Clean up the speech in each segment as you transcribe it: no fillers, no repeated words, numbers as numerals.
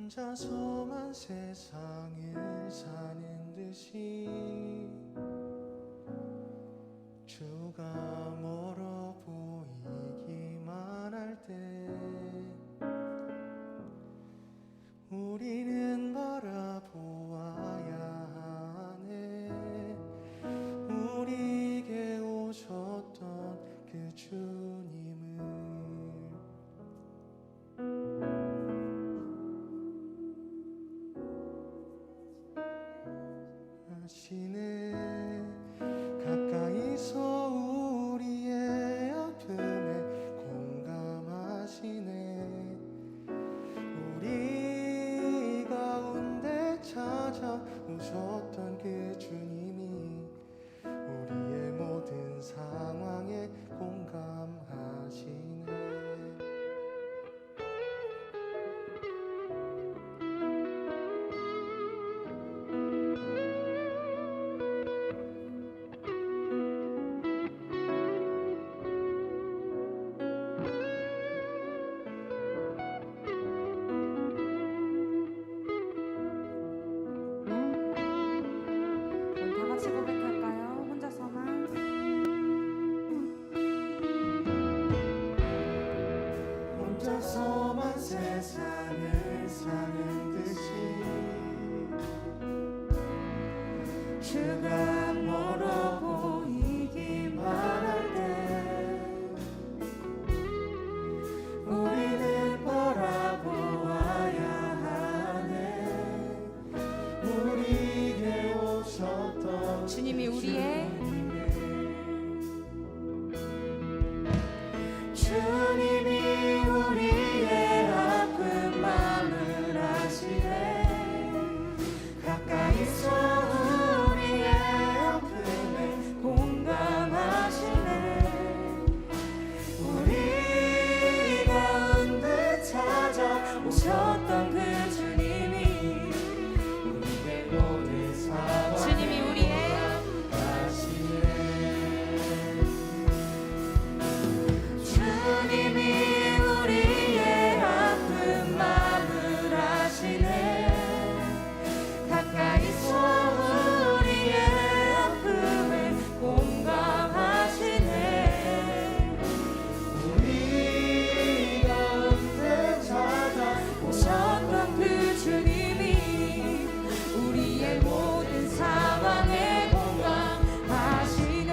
혼자서만 세상을 사는 듯이 주가 멀어 보이기만 할 때 우리는 바라보아야 하네. 우리에게 오셨던 그 주님을. 아시네. 가까이서 우리의 아픔에 공감하시네. 우리 가운데 찾아오셨던 그 주님이 우리의 모든 상황에 공감하시네. 같이 고백할까요? 혼자서만. 혼자서만 세상을 사는 듯이 주가 멀어 보이기만 할 때 우리는 바라보아야 하네. 우리에게 오셨던 주님이 우리의 주님이 우리의 아픈 마음을 아시네. 가까이서 우리의 아픔에 공감하시네. 우리 가운데 찾아오셨던 그 주님이 우리의 모든 상황 주님이 우리의 주님이 우리의 아픈 마음을 아시네. 가까이서 우리의 아픔에 공감하시네. 우리 가운데 찾아오셨던 그 주님이 우리의 모든 상황에 공감하시네.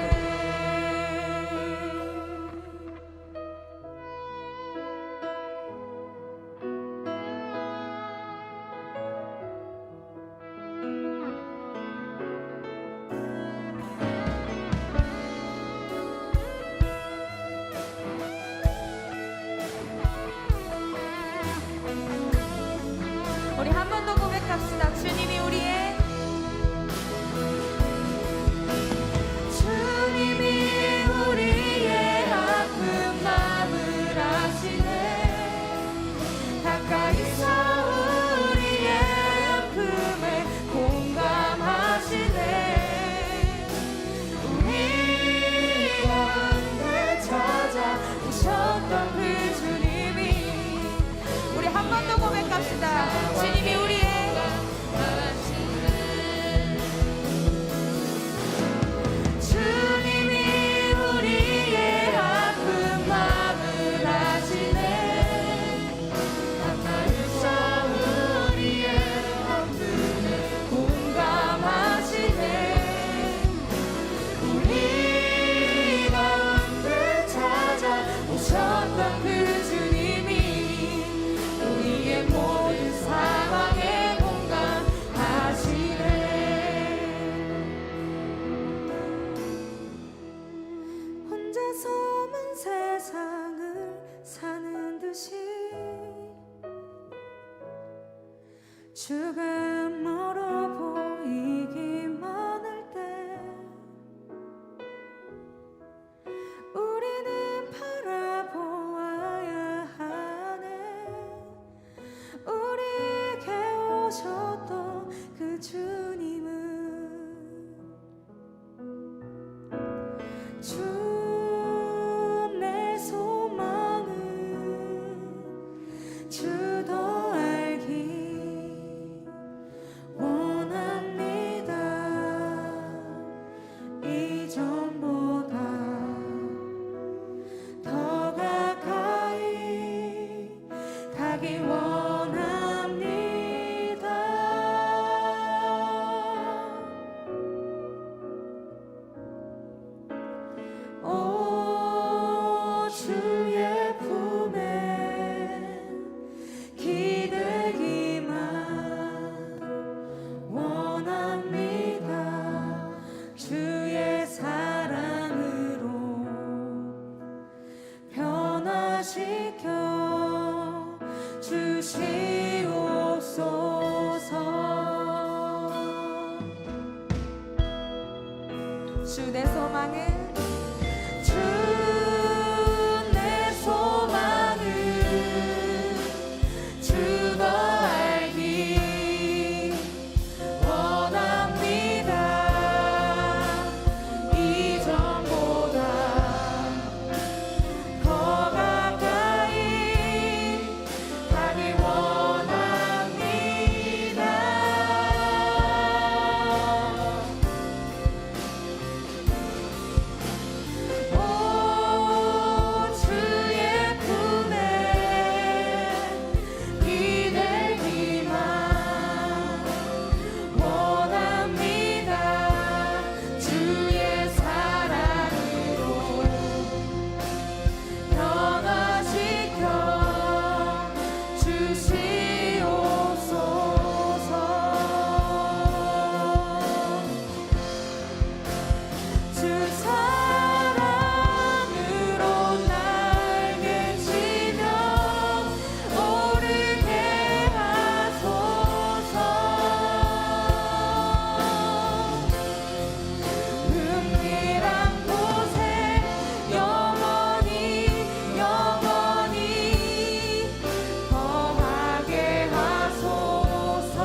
우리 한 번 더 고백합시다. 주님이 우리의 주님이 우리의 아픈 마음을 아시네. 가까이서 우리의 아픔에 공감하시네. 우리 가운데 찾아오셨던 그 주님이 우리 한 번 더 고백합시다. 주님이 우리의 주님이 우리의 아픈 마음을 아시네. 가까이서 우리의 아픔에 공감하시네. 우리 가운데 찾아오셨던 그 주님이 우리의 모든 상황에 공감하시네. 혼자서만 세상을 사는 듯이 주가 멀어 보이기만 할 때 우리는 바라보아야 하네. 우리에게 오셨던 그 주님은 주 내 소망은 주 더 알기 주의 품에 기대기만 원합니다. 주의 사랑으로 변화시켜 주시옵소서. 주 내 소망은 주 내 소망은 주 더 알기 원합니다. 이전보다 더 가까이 가기 원합니다. 오 주의 품에 기대기만 원합니다. 주의 사랑으로 변화시켜 주시옵소서. 주 사랑으로 날개치며 오르게 하소서. 은밀한 곳에 영원히 거하게 하소서.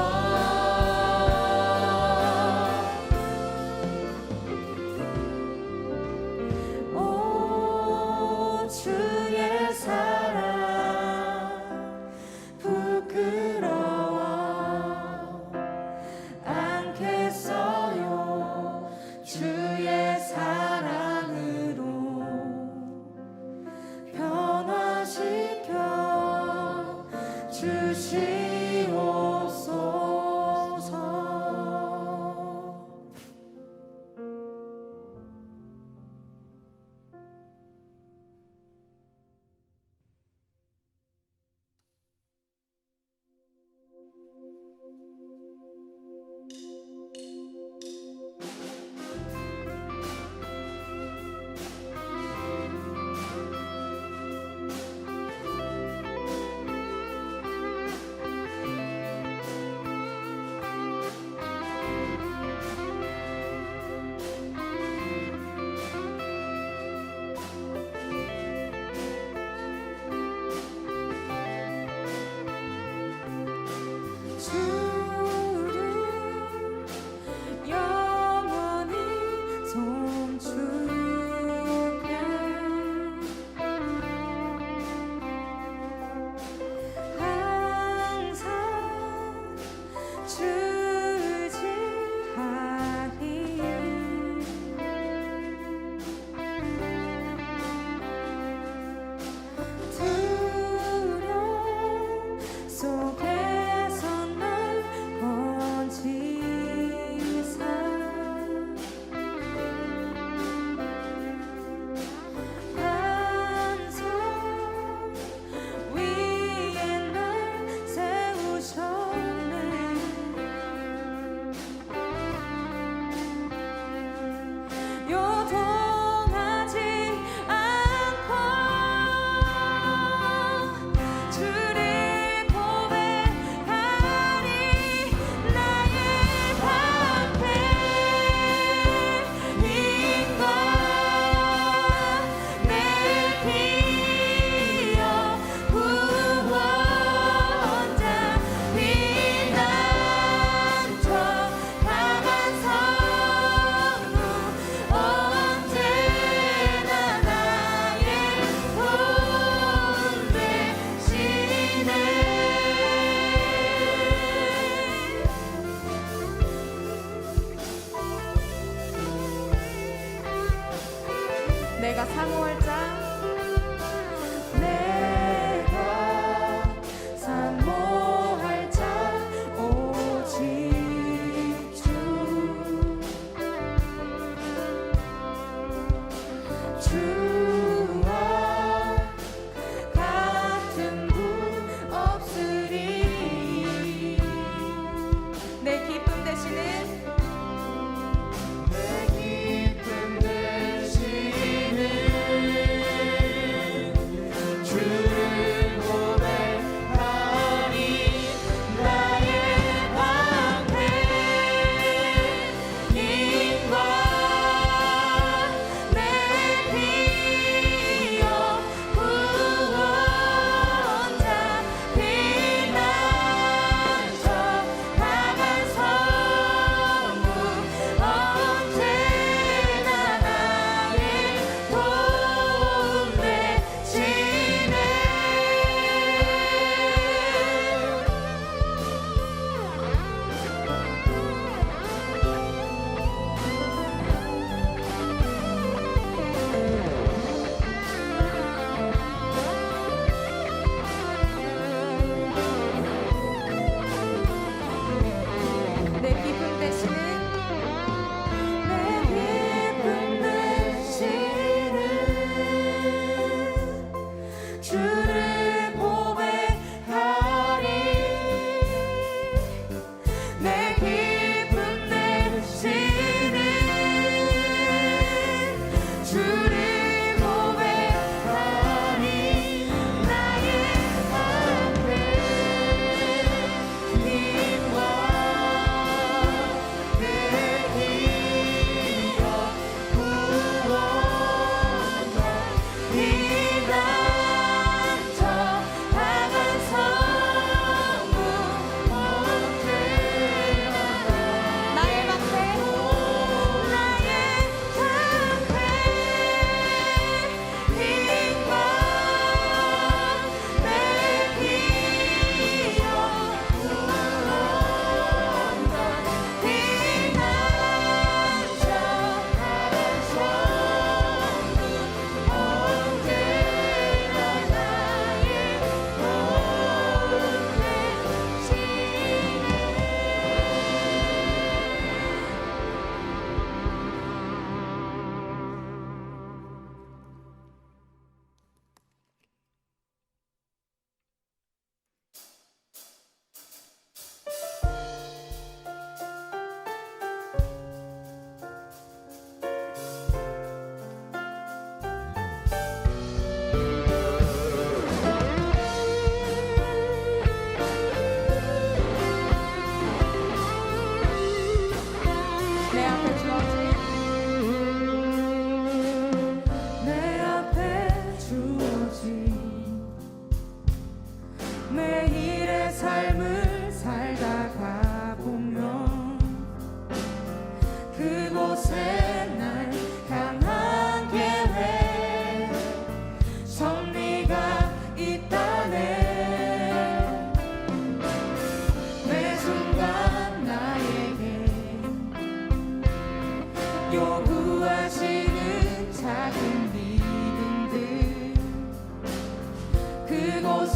오 주의 사랑 부끄러워 않겠어요. 주의 사랑으로 변화시켜 주시옵소서.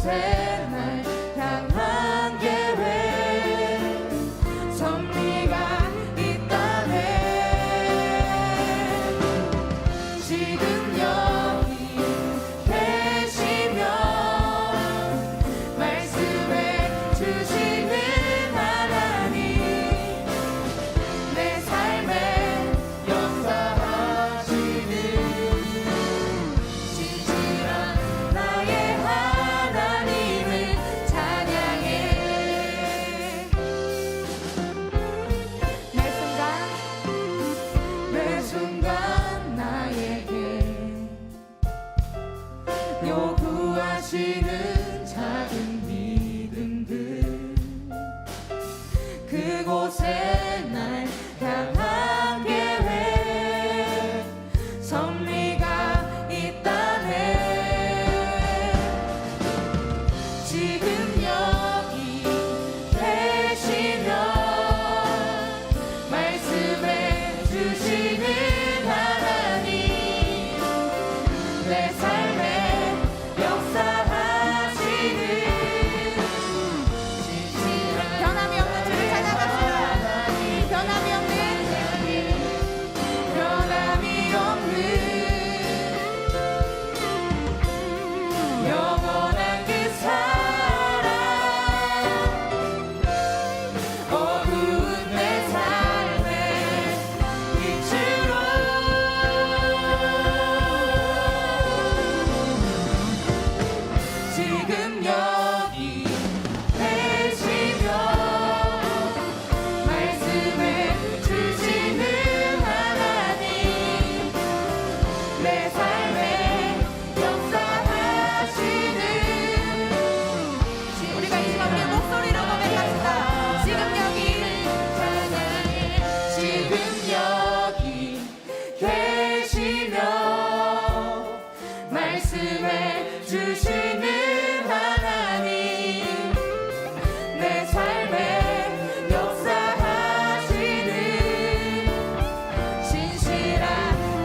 그곳에 날 향한 계획 섭리가 있다네. 지금 여기 계시며 말씀해 주시는 하나님, 내 삶에 역사하시는 진실한 나의 하나님을 찬양해. 매 순간 나에게 요구하시는 작은 믿음들, 그곳에 날 향한 계획 섭리가 있다네. 지금 여기 계시며 말씀해 주시는 하나님, 내 삶에 역사하시는 진실한 변함이 없는 주를 찬양합시다. 변함이 없는 변함이 없는 영원한 그 사랑, 어두운 내 삶의 빛으로 지금 여기 계시며 말씀해 주시는 하나님, 내 삶에 역사하시는 우리가 이 시간 우리의 목소리로 고백합시다. 지금 여기 찬양해. 지금 여기 계시며 말씀해 주시는 하나님, 내 삶에 역사하시는 진실한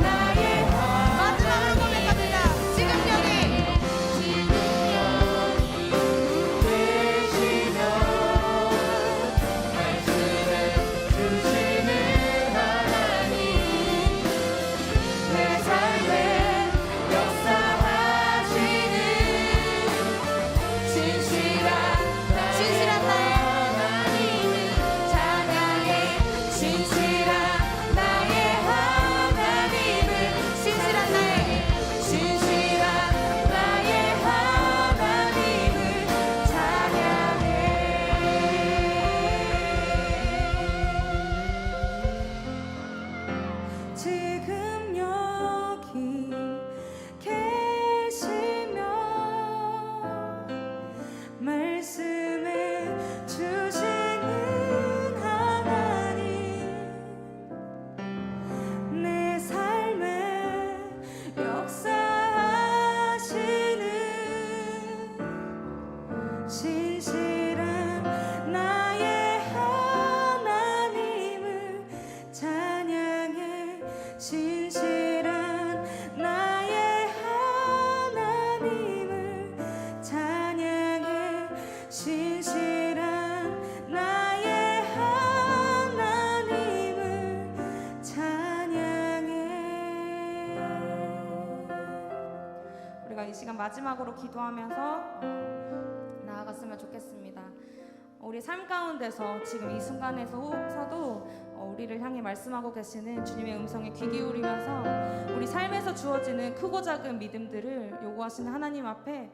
나의 마지막으로 고백합니다. 지금 여기 계시며 말씀해 주시는 하나님, 내 삶에 역사하시는 진실한 나의 하나님을 찬양해. 진실한 나의 하나님을 진실한 나의 하나님을 찬양해. 지금 여기 계시며 말씀해 주시는 하나님, 내 삶에 역사하시는 진실한 나의 하나님을 찬양해. 진실한 나의 하나님을 찬양해. 진실한 나의 하나님을 찬양해. 우리가 이 시간 마지막으로 기도하면서 나아갔으면 좋겠습니다. 우리 삶 가운데서 지금 이 순간에서도 우리를 향해 말씀하고 계시는 주님의 음성에 귀 기울이면서 우리 삶에서 주어지는 크고 작은 믿음들을 요구하시는 하나님 앞에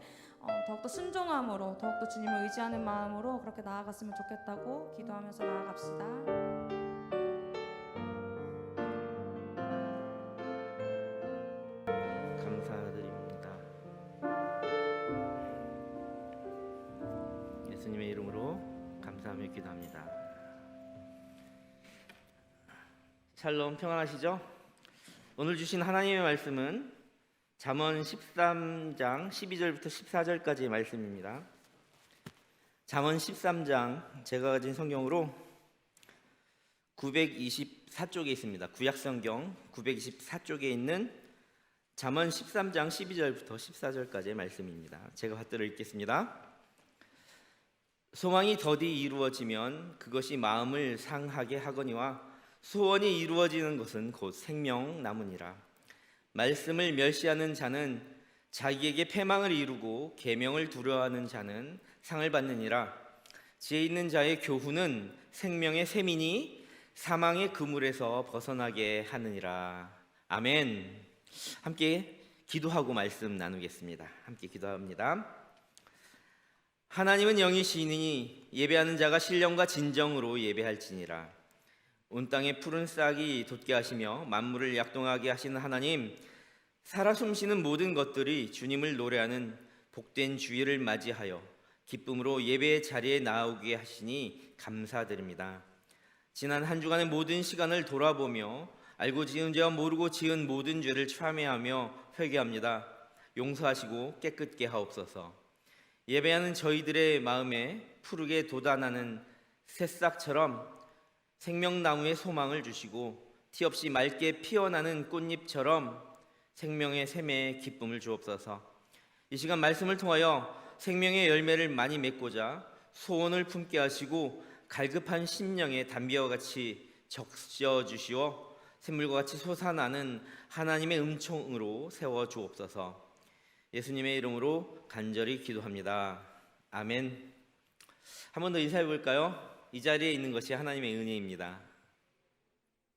더욱더 순종함으로, 더욱더 주님을 의지하는 마음으로 그렇게 나아갔으면 좋겠다고 기도하면서 나아갑시다. 감사드립니다. 예수님의 이름으로 감사하며 기도합니다. 샬롬, 평안하시죠? 오늘 주신 하나님의 말씀은 잠언 13장 12절부터 14절까지의 말씀입니다. 잠언 13장, 제가 가진 성경으로 924쪽에 있습니다. 구약성경 924쪽에 있는 잠언 13장 12절부터 14절까지의 말씀입니다. 제가 받들어 읽겠습니다. 소망이 더디 이루어지면 그것이 마음을 상하게 하거니와 소원이 이루어지는 것은 곧 생명나무니라. 말씀을 멸시하는 자는 자기에게 패망을 이루고 계명을 두려워하는 자는 상을 받느니라. 지혜 있는 자의 교훈은 생명의 샘이니 사망의 그물에서 벗어나게 하느니라. 아멘. 함께 기도하고 말씀 나누겠습니다. 함께 기도합니다. 하나님은 영이시니 예배하는 자가 신령과 진정으로 예배할지니라. 온 땅에 푸른 싹이 돋게 하시며 만물을 약동하게 하시는 하나님, 살아 숨쉬는 모든 것들이 주님을 노래하는 복된 주일을 맞이하여 기쁨으로 예배의 자리에 나오게 하시니 감사드립니다. 지난 한 주간의 모든 시간을 돌아보며 알고 지은 죄와 모르고 지은 모든 죄를 참회하며 회개합니다. 용서하시고 깨끗게 하옵소서. 예배하는 저희들의 마음에 푸르게 돋아나는 새싹처럼 생명나무의 소망을 주시고 티 없이 맑게 피어나는 꽃잎처럼 생명의 샘에 기쁨을 주옵소서. 이 시간 말씀을 통하여 생명의 열매를 많이 맺고자 소원을 품게 하시고 갈급한 심령의 담비와 같이 적셔 주시어 샘물과 같이 솟아나는 하나님의 음총으로 세워 주옵소서. 예수님의 이름으로 간절히 기도합니다. 아멘. 한 번 더 인사해 볼까요? 이 자리에 있는 것이 하나님의 은혜입니다.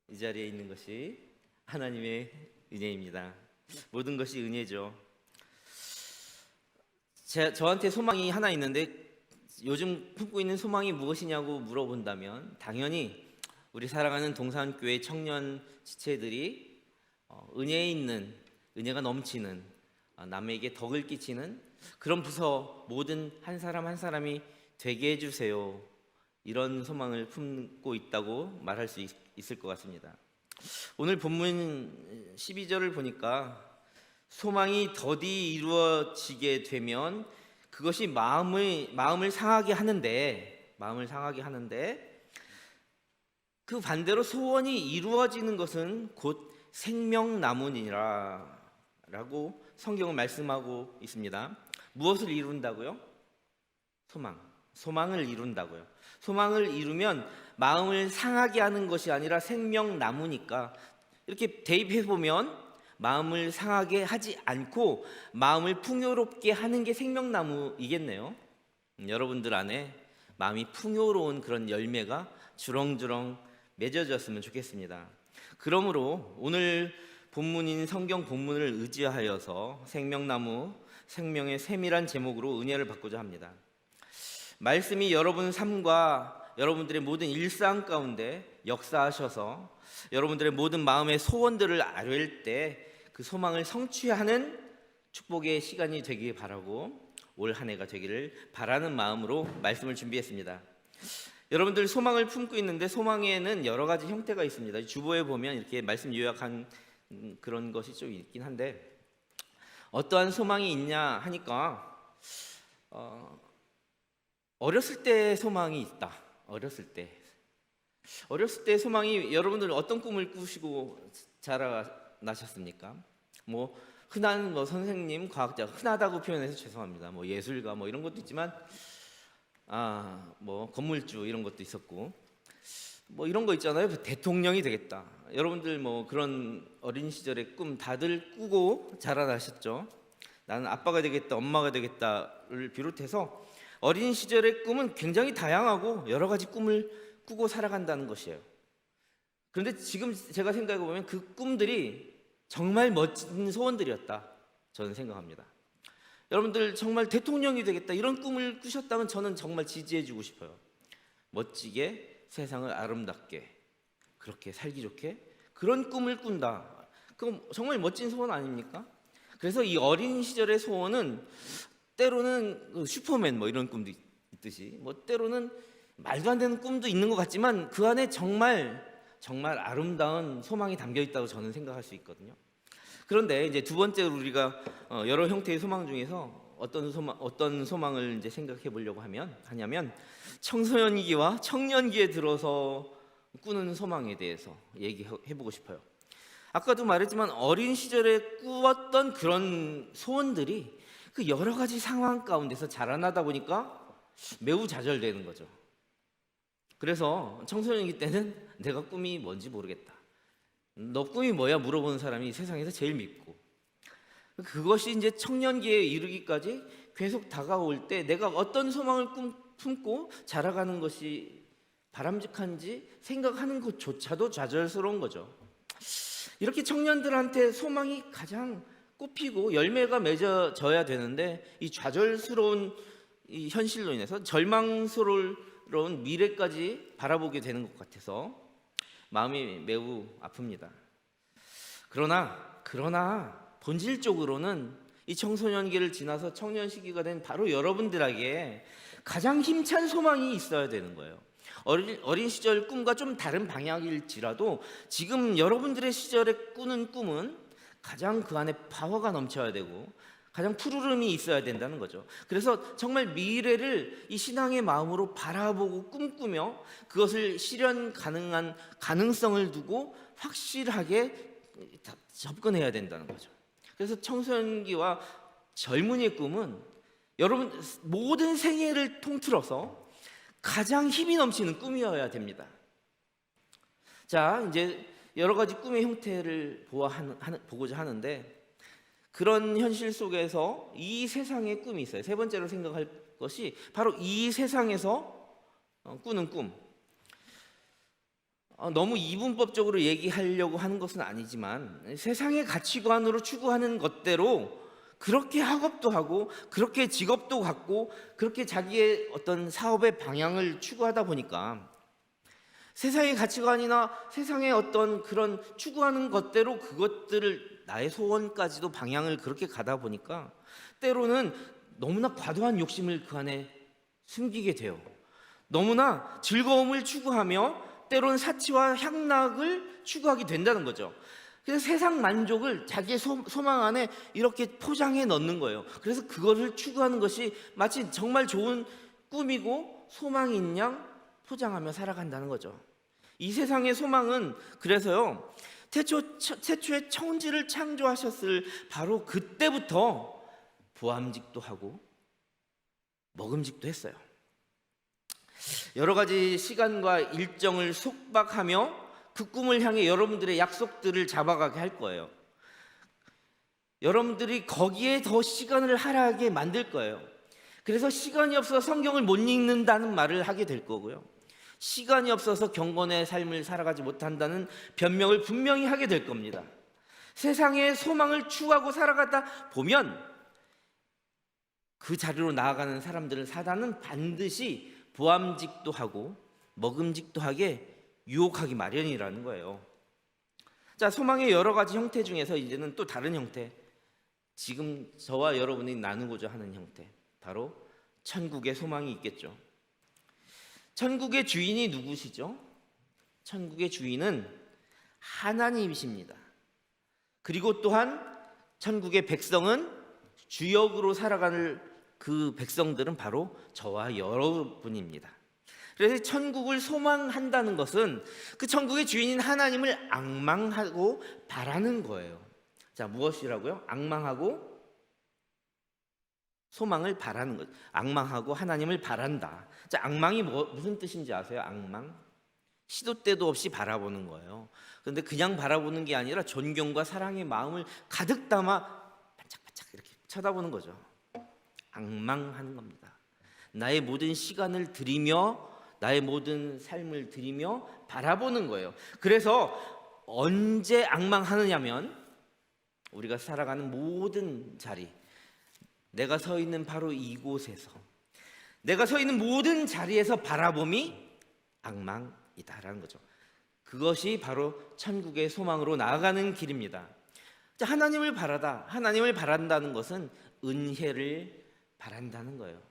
이 자리에 있는 것이 하나님의 은혜입니다. 모든 것이 은혜죠. 저한테 소망이 하나 있는데 요즘 품고 있는 소망이 무엇이냐고 물어본다면 당연히 우리 사랑하는 동산교회 청년 지체들이 은혜 있는, 은혜가 넘치는, 남에게 덕을 끼치는 그런 부서 모든 한 사람 한 사람이 되게 해주세요. 이런 소망을 품고 있다고 말할 수 있을 것 같습니다. 오늘 본문 12절을 보니까 소망이 더디 이루어지게 되면 그것이 마음을 상하게 하는데 그 반대로 소원이 이루어지는 것은 곧 생명나무니라 라고 성경은 말씀하고 있습니다. 무엇을 이룬다고요? 소망을 이룬다고요. 소망을 이루면 마음을 상하게 하는 것이 아니라 생명나무니까 이렇게 대입해 보면 마음을 상하게 하지 않고 마음을 풍요롭게 하는 게 생명나무이겠네요. 여러분들 안에 마음이 풍요로운 그런 열매가 주렁주렁 맺어졌으면 좋겠습니다. 그러므로 오늘 본문인 성경 본문을 의지하여서 생명나무, 생명의 샘이란 제목으로 은혜를 받고자 합니다. 말씀이 여러분 삶과 여러분들의 모든 일상 가운데 역사하셔서 여러분들의 모든 마음의 소원들을 아뢰일 때 그 소망을 성취하는 축복의 시간이 되길 바라고 올 한 해가 되기를 바라는 마음으로 말씀을 준비했습니다. 여러분들 소망을 품고 있는데 소망에는 여러 가지 형태가 있습니다. 주보에 보면 이렇게 말씀 요약한 그런 것이 좀 있긴 한데 어떠한 소망이 있냐 하니까 어렸을 때 소망이 있다. 어렸을 때 소망이 여러분들 어떤 꿈을 꾸시고 자라나셨습니까? 흔한 선생님, 과학자, 흔하다고 표현해서 죄송합니다. 예술가 이런 것도 있지만 건물주 이런 것도 있었고 이런 거 있잖아요. 대통령이 되겠다. 여러분들 그런 어린 시절의 꿈 다들 꾸고 자라나셨죠. 나는 아빠가 되겠다, 엄마가 되겠다를 비롯해서 어린 시절의 꿈은 굉장히 다양하고 여러 가지 꿈을 꾸고 살아간다는 것이에요. 그런데 지금 제가 생각해 보면 그 꿈들이 정말 멋진 소원들이었다 저는 생각합니다. 여러분들 정말 대통령이 되겠다 이런 꿈을 꾸셨다면 저는 정말 지지해 주고 싶어요. 멋지게 세상을 아름답게 그렇게 살기 좋게 그런 꿈을 꾼다. 그건 정말 멋진 소원 아닙니까? 그래서 이 어린 시절의 소원은 때로는 슈퍼맨 이런 꿈도 있듯이 때로는 말도 안 되는 꿈도 있는 것 같지만 그 안에 정말 아름다운 소망이 담겨 있다고 저는 생각할 수 있거든요. 그런데 이제 두 번째로 우리가 여러 형태의 소망 중에서 어떤 소망을 이제 생각해 보려고 하냐면 청소년기와 청년기에 들어서 꾸는 소망에 대해서 얘기해 보고 싶어요. 아까도 말했지만 어린 시절에 꾸었던 그런 소원들이 그 여러 가지 상황 가운데서 자라나다 보니까 매우 좌절되는 거죠. 그래서 청소년기 때는 내가 꿈이 뭔지 모르겠다. 너 꿈이 뭐야? 물어보는 사람이 세상에서 제일 밉고, 그것이 이제 청년기에 이르기까지 계속 다가올 때 내가 어떤 소망을 품고 자라가는 것이 바람직한지 생각하는 것조차도 좌절스러운 거죠. 이렇게 청년들한테 소망이 가장 꽃피고 열매가 맺어져야 되는데 이 좌절스러운 이 현실로 인해서 절망스러운 미래까지 바라보게 되는 것 같아서 마음이 매우 아픕니다. 그러나 본질적으로는 이 청소년기를 지나서 청년 시기가 된 바로 여러분들에게 가장 힘찬 소망이 있어야 되는 거예요. 어린 시절 꿈과 좀 다른 방향일지라도 지금 여러분들의 시절에 꾸는 꿈은 가장 그 안에 파워가 넘쳐야 되고 가장 푸르름이 있어야 된다는 거죠. 그래서 정말 미래를 이 신앙의 마음으로 바라보고 꿈꾸며 그것을 실현 가능한 가능성을 두고 확실하게 접근해야 된다는 거죠. 그래서 청소년기와 젊은이의 꿈은 여러분 모든 생애를 통틀어서 가장 힘이 넘치는 꿈이어야 됩니다. 자, 이제 여러 가지 꿈의 형태를 보고자 하는데 그런 현실 속에서 이 세상의 꿈이 있어요. 세 번째로 생각할 것이 바로 이 세상에서 꾸는 꿈. 너무 이분법적으로 얘기하려고 하는 것은 아니지만 세상의 가치관으로 추구하는 것대로 그렇게 학업도 하고 그렇게 직업도 갖고 그렇게 자기의 어떤 사업의 방향을 추구하다 보니까 세상의 가치관이나 세상의 어떤 그런 추구하는 것대로 그것들을 나의 소원까지도 방향을 그렇게 가다 보니까 때로는 너무나 과도한 욕심을 그 안에 숨기게 돼요. 너무나 즐거움을 추구하며 때로는 사치와 향락을 추구하게 된다는 거죠. 그래서 세상 만족을 자기의 소망 안에 이렇게 포장해 넣는 거예요. 그래서 그거를 추구하는 것이 마치 정말 좋은 꿈이고 소망인 양 포장하며 살아간다는 거죠. 이 세상의 소망은 그래서요, 태초에 천지를 창조하셨을 바로 그때부터 보암직도 하고 먹음직도 했어요. 여러 가지 시간과 일정을 속박하며 그 꿈을 향해 여러분들의 약속들을 잡아가게 할 거예요. 여러분들이 거기에 더 시간을 할애하게 만들 거예요. 그래서 시간이 없어서 성경을 못 읽는다는 말을 하게 될 거고요. 시간이 없어서 경건의 삶을 살아가지 못한다는 변명을 분명히 하게 될 겁니다. 세상의 소망을 추구하고 살아가다 보면 그 자리로 나아가는 사람들은 사단은 반드시 보암직도 하고 먹음직도 하게 유혹하기 마련이라는 거예요. 자, 소망의 여러 가지 형태 중에서 이제는 또 다른 형태, 지금 저와 여러분이 나누고자 하는 형태, 바로 천국의 소망이 있겠죠. 천국의 주인이 누구시죠? 천국의 주인은 하나님이십니다. 그리고 또한 천국의 백성은 주역으로 살아가는 그 백성들은 바로 저와 여러분입니다. 그래서 천국을 소망한다는 것은 그 천국의 주인인 하나님을 앙망하고 바라는 거예요. 자, 무엇이라고요? 앙망하고 소망을 바라는 것. 앙망하고 하나님을 바란다. 자, 앙망이 무슨 뜻인지 아세요? 앙망? 시도 때도 없이 바라보는 거예요. 그런데 그냥 바라보는 게 아니라 존경과 사랑의 마음을 가득 담아 반짝반짝 이렇게 쳐다보는 거죠. 앙망하는 겁니다. 나의 모든 시간을 들이며 나의 모든 삶을 들이며 바라보는 거예요. 그래서 언제 앙망하느냐면 우리가 살아가는 모든 자리, 내가 서 있는 바로 이곳에서, 내가 서 있는 모든 자리에서 바라봄이 앙망이다라는 거죠. 그것이 바로 천국의 소망으로 나아가는 길입니다. 자, 하나님을 바란다는 것은 은혜를 바란다는 거예요.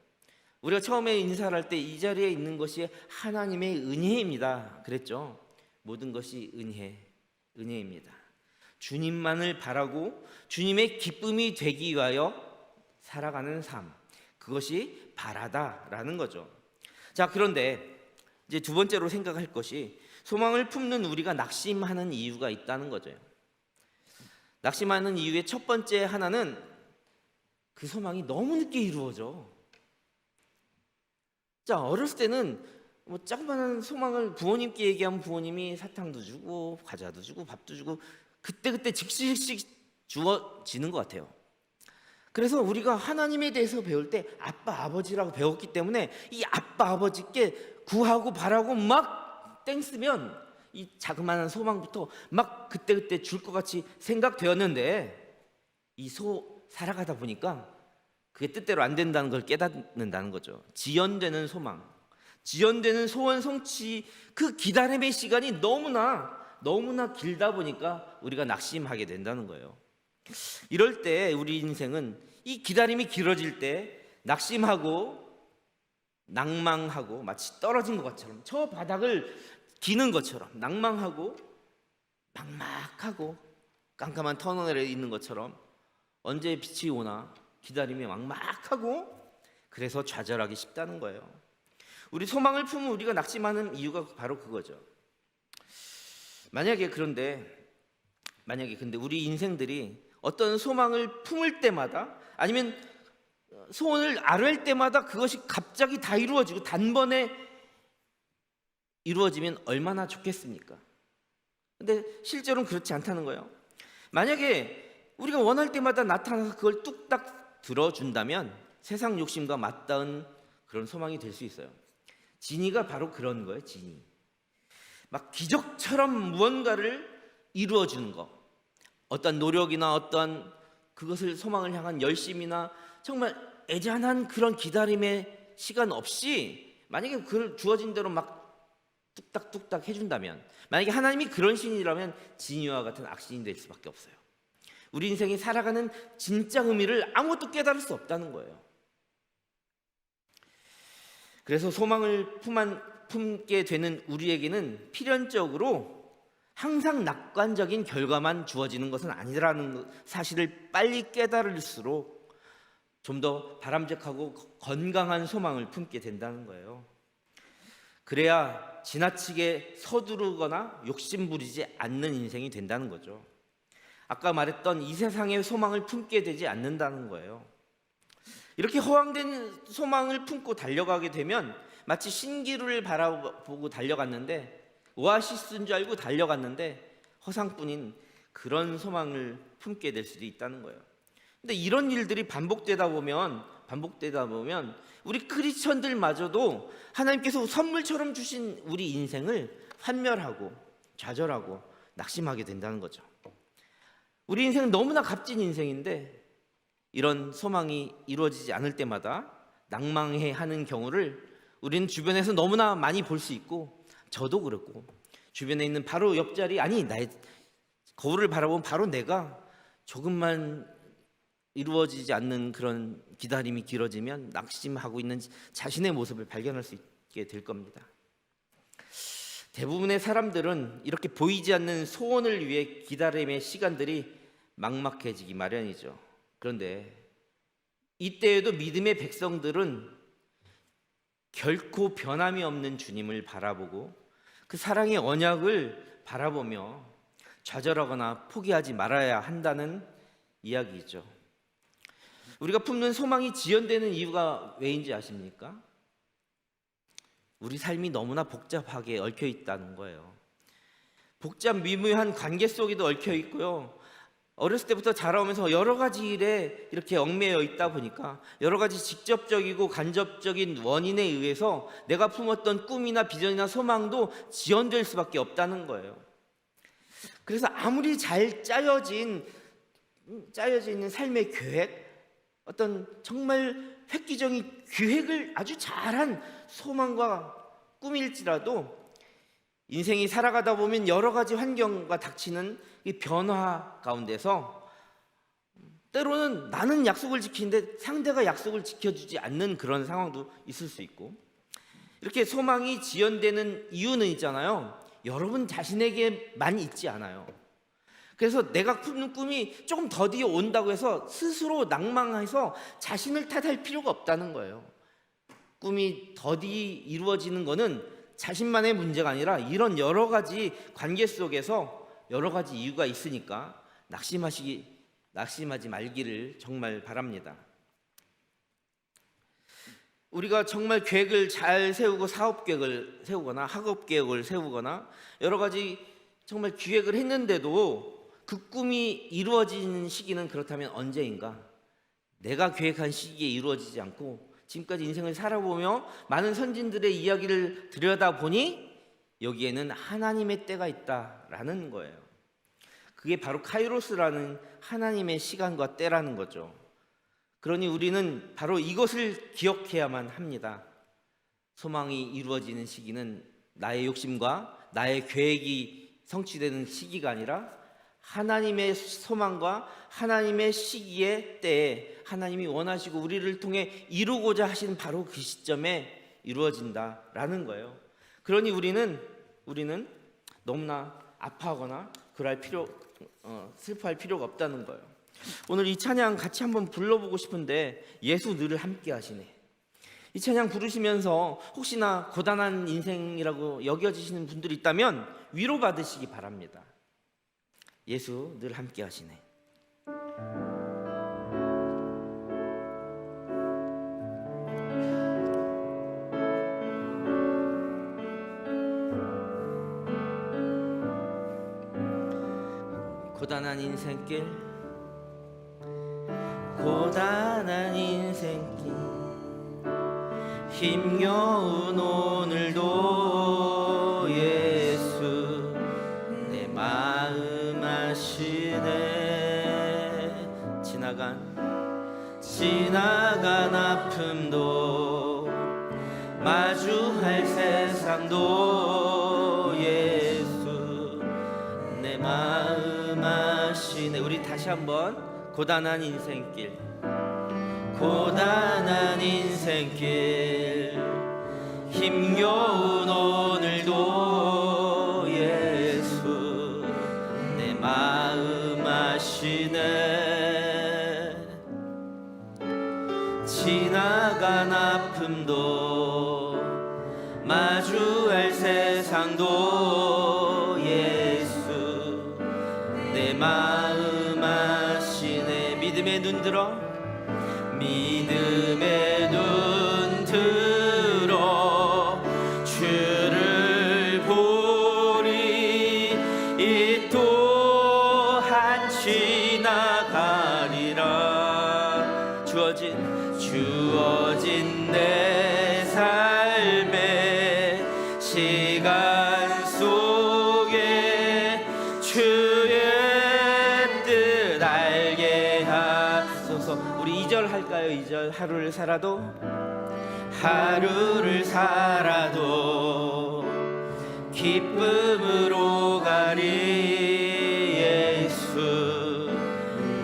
우리가 처음에 인사를 할 때 이 자리에 있는 것이 하나님의 은혜입니다 그랬죠. 모든 것이 은혜입니다. 주님만을 바라고 주님의 기쁨이 되기 위하여 살아가는 삶, 그것이 바라다라는 거죠. 자, 그런데 이제 두 번째로 생각할 것이 소망을 품는 우리가 낙심하는 이유가 있다는 거죠. 낙심하는 이유의 첫 번째 하나는 그 소망이 너무 늦게 이루어져. 자, 어렸을 때는 뭐 조그마한 소망을 부모님께 얘기하면 부모님이 사탕도 주고 과자도 주고 밥도 주고 그때 즉시씩 주어지는 것 같아요. 그래서 우리가 하나님에 대해서 배울 때 아빠 아버지라고 배웠기 때문에 이 아빠 아버지께 구하고 바라고 막 땡쓰면 이 자그마한 소망부터 막 그때 줄 것 같이 생각되었는데 살아가다 보니까 그게 뜻대로 안 된다는 걸 깨닫는다는 거죠. 지연되는 소망, 지연되는 소원 성취, 그 기다림의 시간이 너무나 길다 보니까 우리가 낙심하게 된다는 거예요. 이럴 때 우리 인생은 이 기다림이 길어질 때 낙심하고 낭망하고 마치 떨어진 것처럼 저 바닥을 기는 것처럼 낭망하고 막막하고 깜깜한 터널에 있는 것처럼 언제 빛이 오나 기다림이 막막하고 그래서 좌절하기 쉽다는 거예요. 우리 소망을 품은 우리가 낙심하는 이유가 바로 그거죠. 만약에 근데 우리 인생들이 어떤 소망을 품을 때마다 아니면 소원을 아뢰할 때마다 그것이 갑자기 다 이루어지고 단번에 이루어지면 얼마나 좋겠습니까? 근데 실제로는 그렇지 않다는 거예요. 만약에 우리가 원할 때마다 나타나서 그걸 뚝딱 들어준다면 세상 욕심과 맞닿은 그런 소망이 될 수 있어요. 진이가 바로 그런 거예요. 진이 막 기적처럼 무언가를 이루어주는 거, 어떤 노력이나 어떤 그것을 소망을 향한 열심이나 정말 애잔한 그런 기다림의 시간 없이 만약에 그걸 주어진 대로 막 뚝딱뚝딱 해준다면, 만약에 하나님이 그런 신이라면 진이와 같은 악신이 될 수밖에 없어요. 우리 인생이 살아가는 진짜 의미를 아무것도 깨달을 수 없다는 거예요. 그래서 소망을 품게 되는 우리에게는 필연적으로 항상 낙관적인 결과만 주어지는 것은 아니라는 사실을 빨리 깨달을수록 좀 더 바람직하고 건강한 소망을 품게 된다는 거예요. 그래야 지나치게 서두르거나 욕심부리지 않는 인생이 된다는 거죠. 아까 말했던 이 세상의 소망을 품게 되지 않는다는 거예요. 이렇게 허황된 소망을 품고 달려가게 되면 마치 신기루를 바라보고 달려갔는데, 오아시스인 줄 알고 달려갔는데 허상뿐인 그런 소망을 품게 될 수도 있다는 거예요. 근데 이런 일들이 반복되다 보면 우리 크리스천들마저도 하나님께서 선물처럼 주신 우리 인생을 환멸하고 좌절하고 낙심하게 된다는 거죠. 우리 인생은 너무나 값진 인생인데 이런 소망이 이루어지지 않을 때마다 낭망해하는 경우를 우리는 주변에서 너무나 많이 볼 수 있고, 저도 그렇고 주변에 있는 바로 옆자리, 아니 나의 거울을 바라보면 바로 내가 조금만 이루어지지 않는 그런 기다림이 길어지면 낙심하고 있는 자신의 모습을 발견할 수 있게 될 겁니다. 대부분의 사람들은 이렇게 보이지 않는 소원을 위해 기다림의 시간들이 막막해지기 마련이죠. 그런데 이때에도 믿음의 백성들은 결코 변함이 없는 주님을 바라보고 그 사랑의 언약을 바라보며 좌절하거나 포기하지 말아야 한다는 이야기죠. 우리가 품는 소망이 지연되는 이유가 왜인지 아십니까? 우리 삶이 너무나 복잡하게 얽혀 있다는 거예요. 복잡 미묘한 관계 속에도 얽혀 있고요. 어렸을 때부터 자라오면서 여러 가지 일에 이렇게 얽매여 있다 보니까 여러 가지 직접적이고 간접적인 원인에 의해서 내가 품었던 꿈이나 비전이나 소망도 지연될 수밖에 없다는 거예요. 그래서 아무리 잘 짜여져 있는 삶의 계획, 어떤 정말 획기적인 계획을 아주 잘한 소망과 꿈일지라도 인생이 살아가다 보면 여러 가지 환경과 닥치는 이 변화 가운데서 때로는 나는 약속을 지키는데 상대가 약속을 지켜주지 않는 그런 상황도 있을 수 있고, 이렇게 소망이 지연되는 이유는 있잖아요. 여러분 자신에게만 있지 않아요. 그래서 내가 품는 꿈이 조금 더디게 온다고 해서 스스로 낭망해서 자신을 탓할 필요가 없다는 거예요. 꿈이 더디 이루어지는 거는 자신만의 문제가 아니라 이런 여러 가지 관계 속에서 여러 가지 이유가 있으니까 낙심하지 말기를 정말 바랍니다. 우리가 정말 계획을 잘 세우고 사업 계획을 세우거나 학업 계획을 세우거나 여러 가지 정말 기획을 했는데도 그 꿈이 이루어지는 시기는 그렇다면 언제인가? 내가 계획한 시기에 이루어지지 않고 지금까지 인생을 살아보며 많은 선진들의 이야기를 들여다보니 여기에는 하나님의 때가 있다라는 거예요. 그게 바로 카이로스라는 하나님의 시간과 때라는 거죠. 그러니 우리는 바로 이것을 기억해야만 합니다. 소망이 이루어지는 시기는 나의 욕심과 나의 계획이 성취되는 시기가 아니라 하나님의 소망과 하나님의 시기의 때에 하나님이 원하시고 우리를 통해 이루고자 하신 바로 그 시점에 이루어진다라는 거예요. 그러니 우리는 너무나 아파하거나 슬퍼할 필요가 없다는 거예요. 오늘 이 찬양 같이 한번 불러보고 싶은데 예수 늘 함께 하시네. 이 찬양 부르시면서 혹시나 고단한 인생이라고 여겨지시는 분들이 있다면 위로받으시기 바랍니다. 예수 늘 함께 하시네. 고단한 인생길 힘겨운 오늘도 예수 내 마음 아시네. 지나간 아픔도 마주할 세상도 예수 내 마음 아시네. 우리 다시 한번 고단한 인생길 힘겨운 오늘도 예수 내 마음 아시네. 지나간 아픔도 마주할 세상도 예수 내 마음 아시네. 믿음의 눈 들어 주를 보리. 이 또한 지나가리라. 주어진 내 삶의 시간 속에 주의 뜻 알게 하소서. 우리 2절 할까요? 2절. 하루를 살아도 기쁨으로 가리. 예수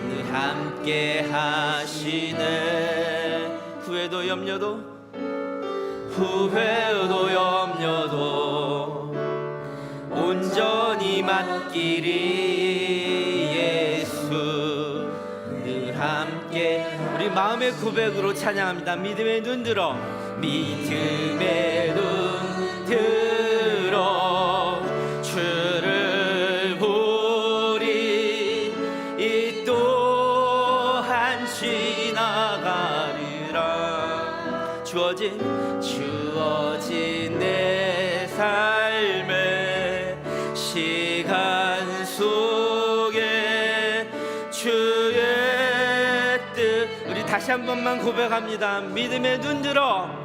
늘 함께 하시네. 후회도 염려도 온전히 맡기리. 예수 늘 함께. 우리 마음의 고백으로 찬양합니다. 믿음의 눈 들어 주를 보리. 이 또한 지나가리라. 주어진 내 삶의 시간 속에 주의 뜻. 우리 다시 한 번만 고백합니다. 믿음의 눈 들어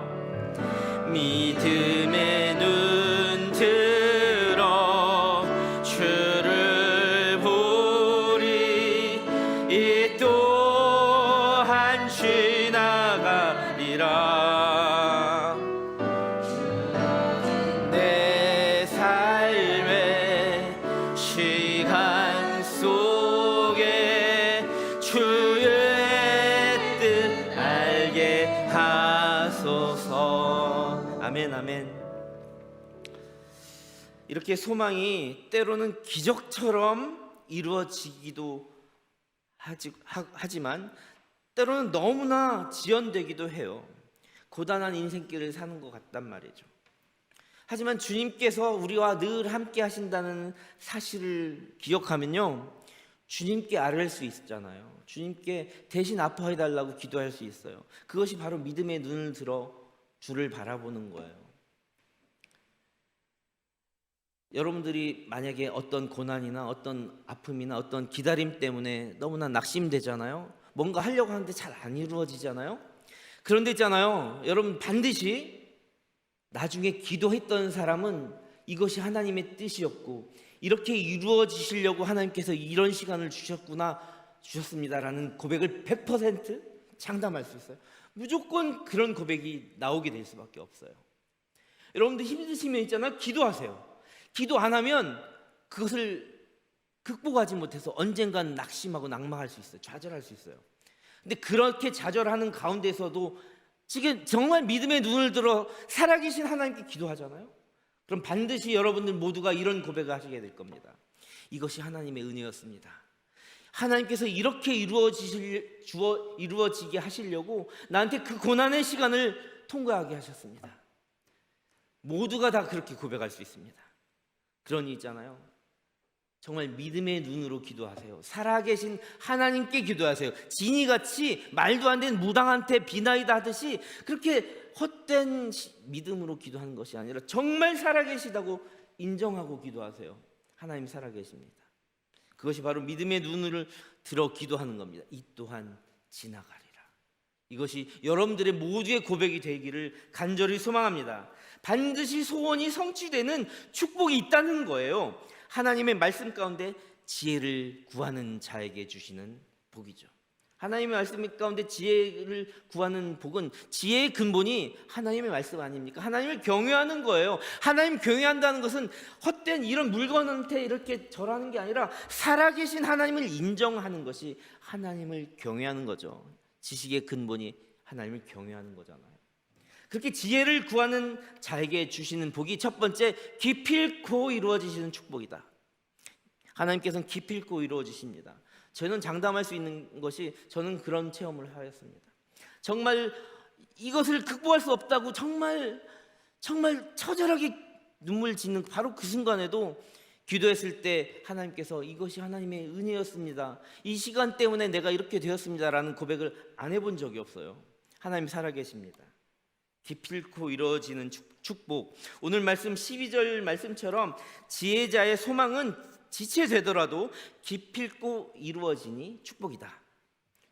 주를 보리. 이 또한 지나가리라. 내 삶의 시간 속에 주의 뜻 알게 하소서. 아멘. 이렇게 소망이 때로는 기적처럼 이루어지기도 하지만 때로는 너무나 지연되기도 해요. 고단한 인생길을 사는 것 같단 말이죠. 하지만 주님께서 우리와 늘 함께 하신다는 사실을 기억하면요, 주님께 아뢰할 수 있잖아요. 주님께 대신 아파해 달라고 기도할 수 있어요. 그것이 바로 믿음의 눈을 들어 주를 바라보는 거예요. 여러분들이 만약에 어떤 고난이나 어떤 아픔이나 어떤 기다림 때문에 너무나 낙심되잖아요. 뭔가 하려고 하는데 잘 안 이루어지잖아요. 그런데 있잖아요, 여러분, 반드시 나중에 기도했던 사람은 이것이 하나님의 뜻이었고 이렇게 이루어지시려고 하나님께서 이런 시간을 주셨습니다라는 고백을 100% 장담할 수 있어요. 무조건 그런 고백이 나오게 될 수밖에 없어요. 여러분들 힘드시면 있잖아요, 기도하세요. 기도 안 하면 그것을 극복하지 못해서 언젠간 낙심하고 낭망할 수 있어요. 좌절할 수 있어요. 근데 그렇게 좌절하는 가운데서도 지금 정말 믿음의 눈을 들어 살아계신 하나님께 기도하잖아요. 그럼 반드시 여러분들 모두가 이런 고백을 하시게 될 겁니다. 이것이 하나님의 은혜였습니다. 하나님께서 이렇게 이루어지게 하시려고 나한테 그 고난의 시간을 통과하게 하셨습니다. 모두가 다 그렇게 고백할 수 있습니다. 그러니 있잖아요, 정말 믿음의 눈으로 기도하세요. 살아계신 하나님께 기도하세요. 지니같이 말도 안 되는 무당한테 비나이다 하듯이 그렇게 헛된 믿음으로 기도하는 것이 아니라 정말 살아계시다고 인정하고 기도하세요. 하나님 살아계십니다. 그것이 바로 믿음의 눈을 들어 기도하는 겁니다. 이 또한 지나가리라. 이것이 여러분들의 모두의 고백이 되기를 간절히 소망합니다. 반드시 소원이 성취되는 축복이 있다는 거예요. 하나님의 말씀 가운데 지혜를 구하는 자에게 주시는 복이죠. 하나님의 말씀 가운데 지혜를 구하는 복은 지혜의 근본이 하나님의 말씀 아닙니까? 하나님을 경외하는 거예요. 하나님 경외한다는 것은 헛된 이런 물건한테 이렇게 절하는 게 아니라 살아계신 하나님을 인정하는 것이 하나님을 경외하는 거죠. 지식의 근본이 하나님을 경외하는 거잖아요. 그렇게 지혜를 구하는 자에게 주시는 복이 첫 번째, 기필코 이루어지시는 축복이다. 하나님께서는 기필코 이루어지십니다. 저는 장담할 수 있는 것이, 저는 그런 체험을 하였습니다. 정말 이것을 극복할 수 없다고 정말 처절하게 눈물 짓는 바로 그 순간에도 기도했을 때 하나님께서 이것이 하나님의 은혜였습니다, 이 시간 때문에 내가 이렇게 되었습니다라는 고백을 안 해본 적이 없어요. 하나님 살아계십니다. 기필코 이루어지는 축복. 오늘 말씀 12절 말씀처럼 지혜자의 소망은 지체되더라도 기필코 이루어지니 축복이다.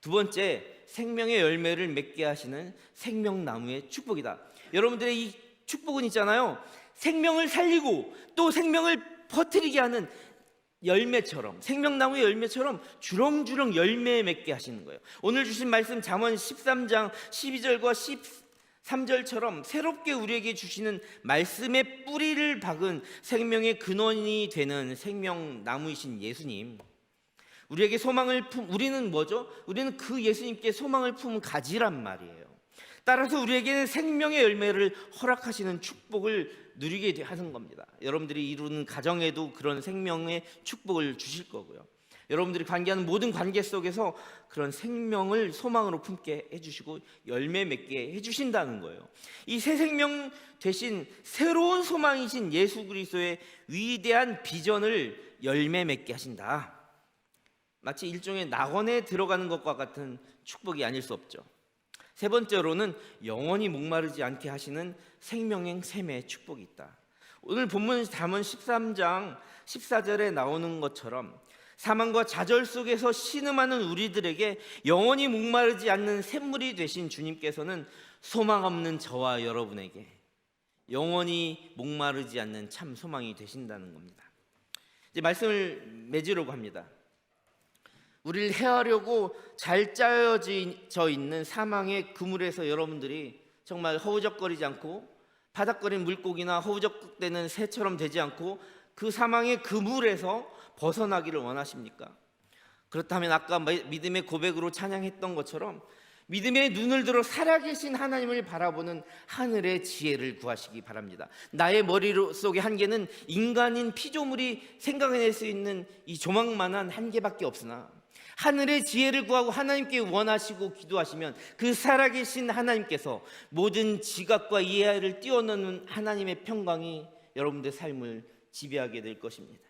두 번째, 생명의 열매를 맺게 하시는 생명나무의 축복이다. 여러분들의 이 축복은 있잖아요, 생명을 살리고 또 생명을 퍼뜨리게 하는 열매처럼, 생명나무의 열매처럼 주렁주렁 열매 맺게 하시는 거예요. 오늘 주신 말씀 잠언 13장 12절과 13절처럼 새롭게 우리에게 주시는 말씀의 뿌리를 박은 생명의 근원이 되는 생명나무이신 예수님, 우리에게 소망을 우리는 뭐죠? 우리는 그 예수님께 소망을 품은 가지란 말이에요. 따라서 우리에게는 생명의 열매를 허락하시는 축복을 누리게 하는 겁니다. 여러분들이 이루는 가정에도 그런 생명의 축복을 주실 거고요. 여러분들이 관계하는 모든 관계 속에서 그런 생명을 소망으로 품게 해주시고 열매 맺게 해주신다는 거예요. 이 새 생명 대신 새로운 소망이신 예수 그리스도의 위대한 비전을 열매 맺게 하신다. 마치 일종의 낙원에 들어가는 것과 같은 축복이 아닐 수 없죠. 세 번째로는 영원히 목마르지 않게 하시는 생명의 샘의 축복이 있다. 오늘 본문 잠언 13장 14절에 나오는 것처럼 사망과 좌절 속에서 신음하는 우리들에게 영원히 목마르지 않는 샘물이 되신 주님께서는 소망 없는 저와 여러분에게 영원히 목마르지 않는 참 소망이 되신다는 겁니다. 이제 말씀을 맺으려고 합니다. 우리를 해하려고 잘 짜여져 있는 사망의 그물에서 여러분들이 정말 허우적거리지 않고 바닥거리는 물고기나 허우적대는 새처럼 되지 않고 그 사망의 그물에서 벗어나기를 원하십니까? 그렇다면 아까 믿음의 고백으로 찬양했던 것처럼 믿음의 눈을 들어 살아계신 하나님을 바라보는 하늘의 지혜를 구하시기 바랍니다. 나의 머리 속의 한계는 인간인 피조물이 생각해낼 수 있는 이 조망만한 한계밖에 없으나 하늘의 지혜를 구하고 하나님께 원하시고 기도하시면 그 살아계신 하나님께서 모든 지각과 이해를 뛰어넘는 하나님의 평강이 여러분들의 삶을 지배하게 될 것입니다.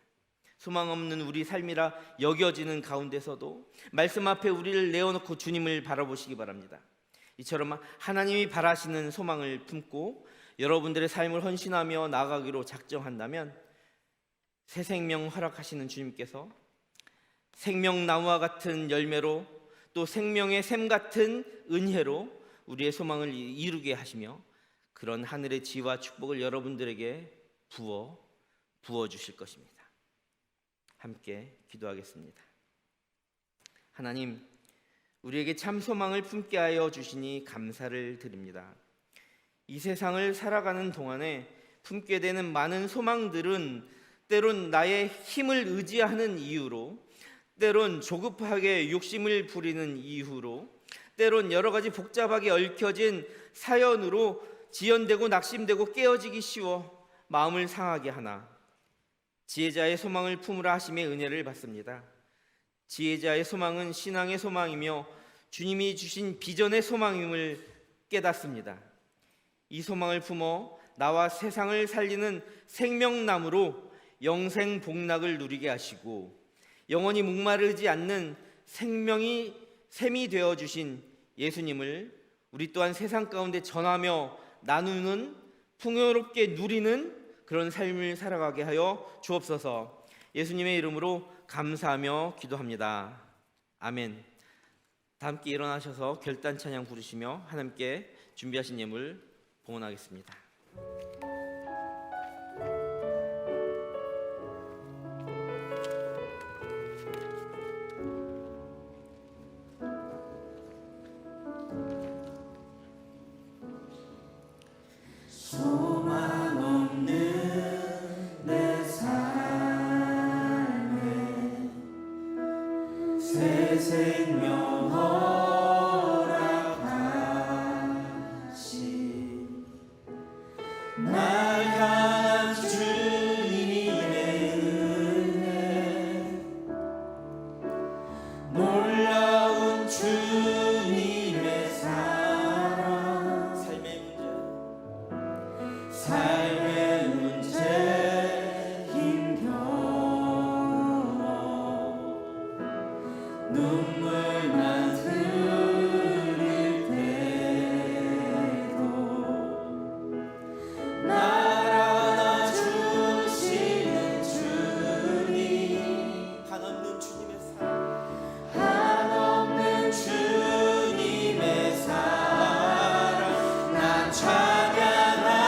소망 없는 우리 삶이라 여겨지는 가운데서도 말씀 앞에 우리를 내어놓고 주님을 바라보시기 바랍니다. 이처럼 하나님이 바라시는 소망을 품고 여러분들의 삶을 헌신하며 나아가기로 작정한다면 새 생명 허락하시는 주님께서 생명나무와 같은 열매로 또 생명의 샘 같은 은혜로 우리의 소망을 이루게 하시며 그런 하늘의 지혜와 축복을 여러분들에게 부어 주실 것입니다. 함께 기도하겠습니다. 하나님, 우리에게 참 소망을 품게 하여 주시니 감사를 드립니다. 이 세상을 살아가는 동안에 품게 되는 많은 소망들은 때론 나의 힘을 의지하는 이유로, 때론 조급하게 욕심을 부리는 이유로, 때론 여러 가지 복잡하게 얽혀진 사연으로 지연되고 낙심되고 깨어지기 쉬워 마음을 상하게 하나 지혜자의 소망을 품으라 하심의 은혜를 받습니다. 지혜자의 소망은 신앙의 소망이며 주님이 주신 비전의 소망임을 깨닫습니다. 이 소망을 품어 나와 세상을 살리는 생명나무로 영생 복락을 누리게 하시고 영원히 목마르지 않는 생명이 샘이 되어 주신 예수님을 우리 또한 세상 가운데 전하며 나누는 풍요롭게 누리는 그런 삶을 살아가게 하여 주옵소서. 예수님의 이름으로 감사하며 기도합니다. 아멘. 다 함께 일어나셔서 결단 찬양 부르시며 하나님께 준비하신 예물 봉헌하겠습니다. 생명 허락하신 날 향한 주님의 은혜 놀라운 주님의 사랑 삶의 문제 힘겨워 눈물만 흘릴 때도 날 안아주시는 주님 한없는 주님의 사랑 한없는 주님의 사랑 난 찬양하네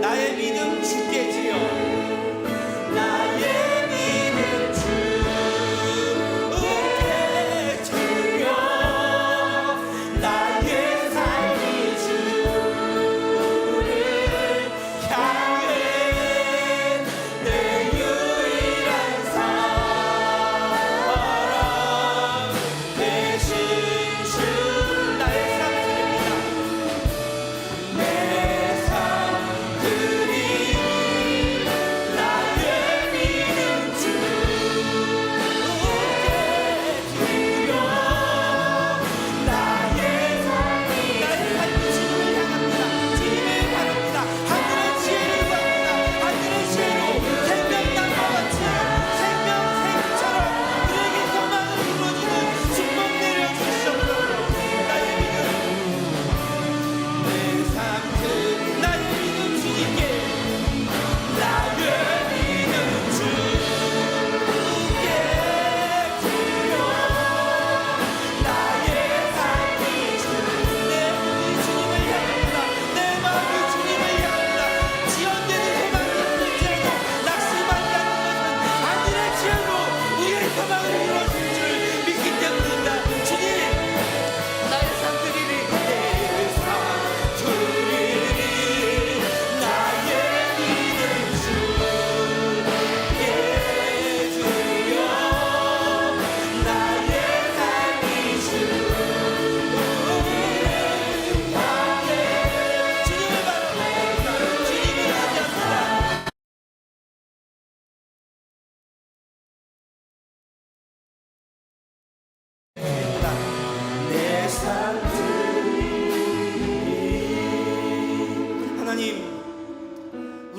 나의 믿음 주께 드려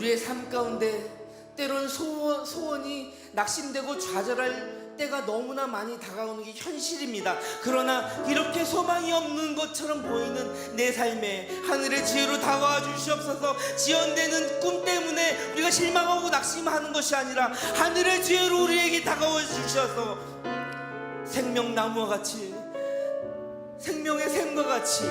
우리의 삶 가운데 때론 소원이 낙심되고 좌절할 때가 너무나 많이 다가오는 게 현실입니다. 그러나 이렇게 소망이 없는 것처럼 보이는 내 삶에 하늘의 지혜로 다가와 주시옵소서. 지연되는 꿈 때문에 우리가 실망하고 낙심하는 것이 아니라 하늘의 지혜로 우리에게 다가와 주셔서 생명나무와 같이, 생명의 샘과 같이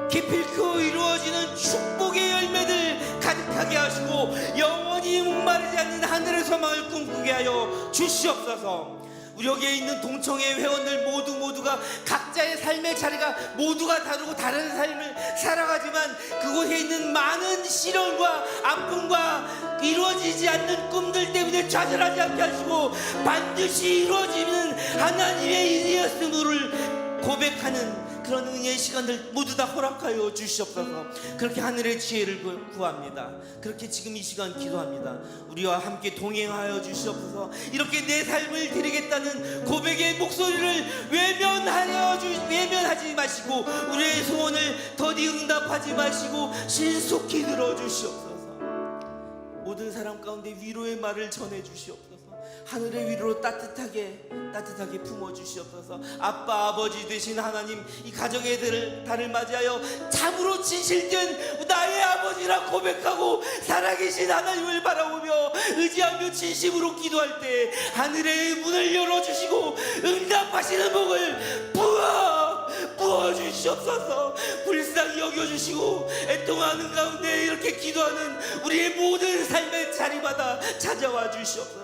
기필코 이루어지는 축복의 열매들 가득하게 하시고 영원히 목마르지 않는 하늘의 소망을 꿈꾸게 하여 주시옵소서. 우리 여기에 있는 동청회 회원들 모두가 각자의 삶의 자리가 모두가 다르고 다른 삶을 살아가지만 그곳에 있는 많은 시련과 아픔과 이루어지지 않는 꿈들 때문에 좌절하지 않게 하시고 반드시 이루어지는 하나님의 일이었음을 고백하는 그런 은혜의 시간들 모두 다 허락하여 주시옵소서. 그렇게 하늘의 지혜를 구합니다. 그렇게 지금 이 시간 기도합니다. 우리와 함께 동행하여 주시옵소서. 이렇게 내 삶을 드리겠다는 고백의 목소리를 외면하지 마시고 우리의 소원을 더디 응답하지 마시고 신속히 들어주시옵소서. 모든 사람 가운데 위로의 말을 전해 주시옵소서. 하늘의 위로로 따뜻하게 품어주시옵소서. 아빠 아버지 되신 하나님, 이 가정의 달을 맞이하여 참으로 진실된 나의 아버지라 고백하고 살아계신 하나님을 바라보며 의지하며 진심으로 기도할 때 하늘의 문을 열어주시고 응답하시는 복을 부어주시옵소서. 불쌍히 여겨주시고 애통하는 가운데 이렇게 기도하는 우리의 모든 삶의 자리마다 찾아와 주시옵소서.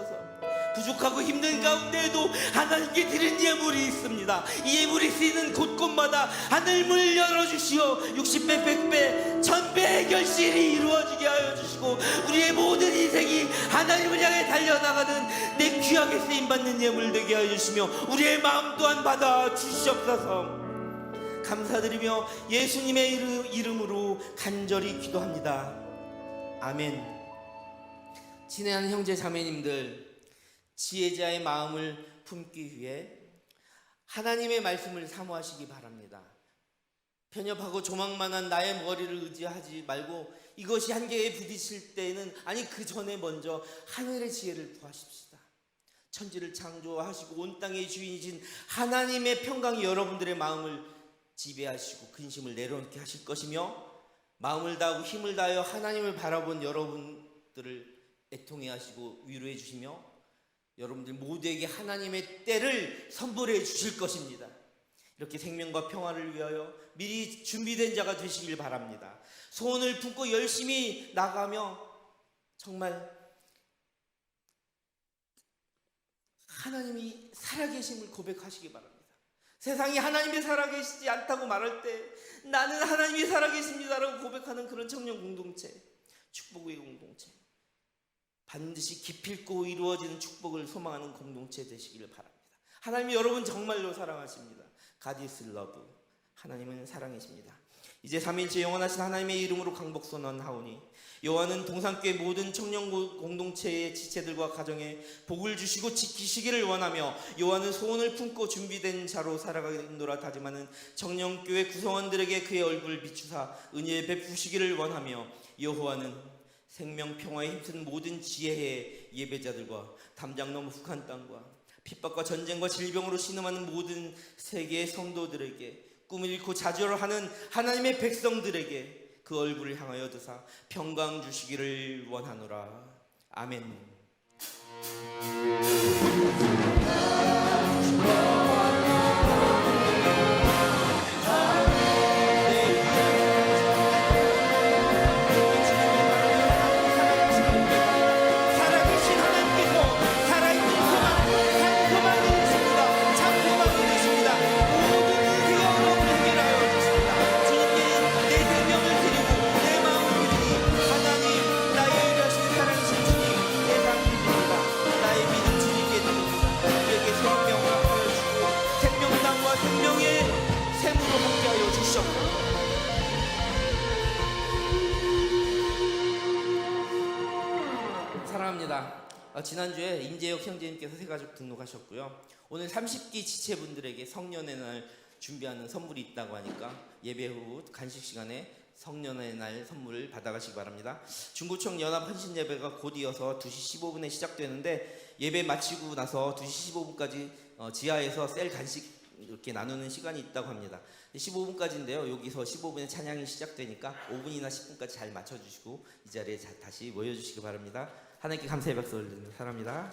부족하고 힘든 가운데에도 하나님께 드린 예물이 있습니다. 이 예물이 쓰이는 곳곳마다 하늘문을 열어주시어 60배, 100배, 1000배의 결실이 이루어지게 하여 주시고 우리의 모든 인생이 하나님을 향해 달려나가는 내 귀하게 쓰임받는 예물 되게 하여 주시며 우리의 마음 또한 받아 주시옵소서. 감사드리며 예수님의 이름으로 간절히 기도합니다. 아멘. 친애하는 형제 자매님들, 지혜자의 마음을 품기 위해 하나님의 말씀을 사모하시기 바랍니다. 편협하고 조망만한 나의 머리를 의지하지 말고 이것이 한계에 부딪힐 때에는 그 전에 먼저 하늘의 지혜를 구하십시다. 천지를 창조하시고 온 땅의 주인이신 하나님의 평강이 여러분들의 마음을 지배하시고 근심을 내려놓게 하실 것이며 마음을 다하고 힘을 다하여 하나님을 바라본 여러분들을 애통해 하시고 위로해 주시며 여러분들 모두에게 하나님의 때를 선물해 주실 것입니다. 이렇게 생명과 평화를 위하여 미리 준비된 자가 되시길 바랍니다. 소원을 품고 열심히 나가며 정말 하나님이 살아계심을 고백하시기 바랍니다. 세상이 하나님이 살아계시지 않다고 말할 때 나는 하나님이 살아계십니다라고 고백하는 그런 청년 공동체, 축복의 공동체, 반드시 기필코 이루어지는 축복을 소망하는 공동체 되시기를 바랍니다. 하나님이 여러분 정말로 사랑하십니다. God is love. 하나님은 사랑이십니다. 이제 3일째 영원하신 하나님의 이름으로 강복 선언하오니 여호와는 동산교회 모든 청년 공동체의 지체들과 가정에 복을 주시고 지키시기를 원하며 여호와는 소원을 품고 준비된 자로 살아가겠노라 다짐하는 청년교회 구성원들에게 그의 얼굴을 비추사 은혜 베푸시기를 원하며 여호와는 생명 평화에 힘쓰는 모든 지혜의 예배자들과 담장 너머 북한 땅과 핍박과 전쟁과 질병으로 신음하는 모든 세계의 성도들에게 꿈을 잃고 좌절하는 하나님의 백성들에게 그 얼굴을 향하여 드사 평강 주시기를 원하노라. 아멘. 사랑합니다. 지난주에 임재혁 형제님께서 새가족 등록하셨고요. 오늘 30기 지체분들에게 성년의 날 준비하는 선물이 있다고 하니까 예배 후 간식 시간에 성년의 날 선물을 받아가시기 바랍니다. 중구청 연합 헌신 예배가 곧 이어서 2시 15분에 시작되는데 예배 마치고 나서 2시 15분까지 지하에서 셀 간식 이렇게 나누는 시간이 있다고 합니다. 15분까지인데요. 여기서 15분에 찬양이 시작되니까 5분이나 10분까지 잘 맞춰주시고 이 자리에 다시 모여주시기 바랍니다. 하나님께 감사의 박수 올리는 사람입니다.